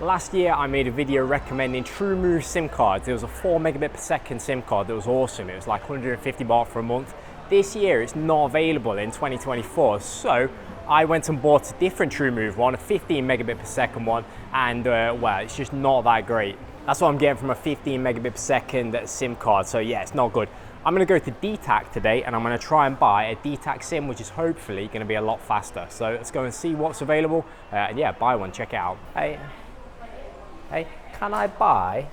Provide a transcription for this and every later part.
Last year I made a video recommending TrueMove SIM cards. There was a 4 megabit per second SIM card that was awesome. It was like 150 baht for a month. This year it's not available in 2024, so I went and bought a different TrueMove one, a 15 megabit per second one, and well, it's just not that great. That's what I'm getting from a 15 megabit per second SIM card, so yeah, it's not good. I'm going to go to DTAC today and I'm going to try and buy a DTAC SIM, which is hopefully going to be a lot faster. So let's go and see what's available, and yeah, buy one, check it out. Hey, can I buy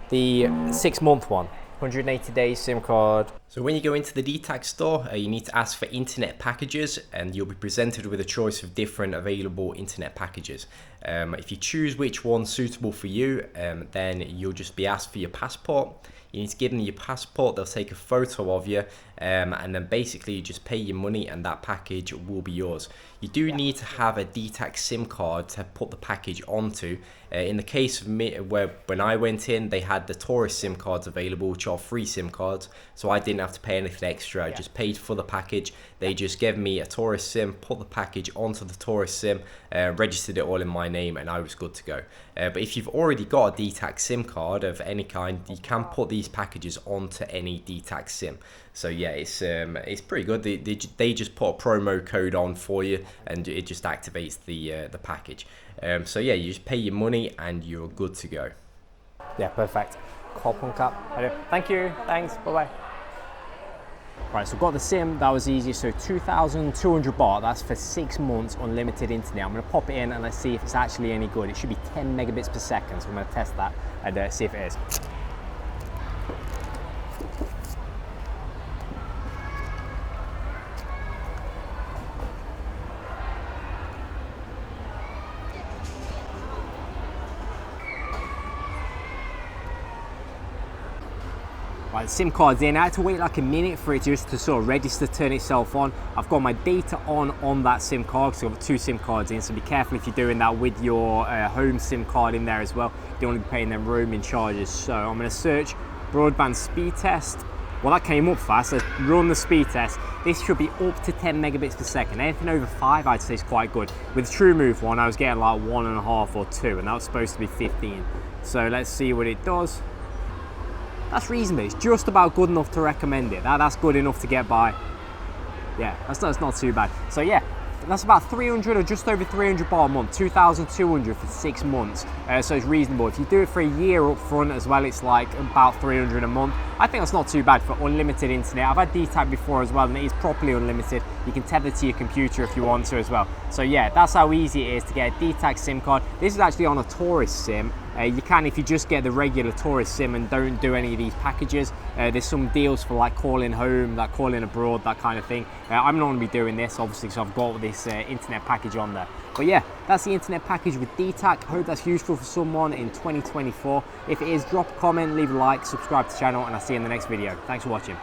the 6-month one? 180 days SIM card. So when you go into the DTAC store, you need to ask for internet packages and you'll be presented with a choice of different available internet packages. If you choose which one's suitable for you, then you'll just be asked for your passport. You need to give them your passport, they'll take a photo of you, and then basically you just pay your money and that package will be yours. You do need to have a DTAC SIM card to put the package onto. In the case of me, when I went in, they had the tourist SIM cards available, which are free SIM cards, so I didn't have to pay anything extra. I just paid for the package. They just gave me a tourist SIM, put the package onto the tourist SIM, registered it all in my name, and I was good to go. But if you've already got a DTAC SIM card of any kind, you can put these packages onto any DTAC SIM. So yeah, it's pretty good. They just put a promo code on for you, and it just activates the package. So yeah, you just pay your money and you're good to go. Yeah, perfect. Thank you. Thanks. Bye bye. Right, so I've got the SIM, that was easy. So 2,200 baht, that's for 6 months unlimited internet. I'm going to pop it in and let's see if it's actually any good. It should be 10 megabits per second, so I'm going to test that and see if it is. Right, the SIM card's in. I had to wait like a minute for it just to sort of register, turn itself on. I've got my data on that SIM card, so I've got 2 SIM cards in, so be careful if you're doing that with your home SIM card in there as well. You don't want to be paying them roaming charges. So I'm going to search broadband speed test. Well, that came up fast. Let's run the speed test. This should be up to 10 megabits per second. Anything over 5 I'd say is quite good. With the TrueMove one I was getting like 1.5 or 2, and that was supposed to be 15. So let's see what it does. That's reasonable. It's just about good enough to recommend it. That's good enough to get by. Yeah, that's not too bad. So yeah, that's about 300 or just over 300 baht a month, 2,200 for 6 months. So it's reasonable. If you do it for a year up front as well, it's like about 300 a month. I think that's not too bad for unlimited internet. I've had DTAC before as well, and it is properly unlimited. You can tether to your computer if you want to as well. So yeah, that's how easy it is to get a DTAC SIM card. This is actually on a tourist SIM. You can, if you just get the regular tourist SIM and don't do any of these packages. There's some deals for like calling home, like calling abroad, that kind of thing. I'm not going to be doing this obviously, so I've got this internet package on there. But yeah, that's the internet package with DTAC. Hope that's useful for someone in 2024. If it is, drop a comment, leave a like, subscribe to the channel, and I'll see you in the next video. Thanks for watching.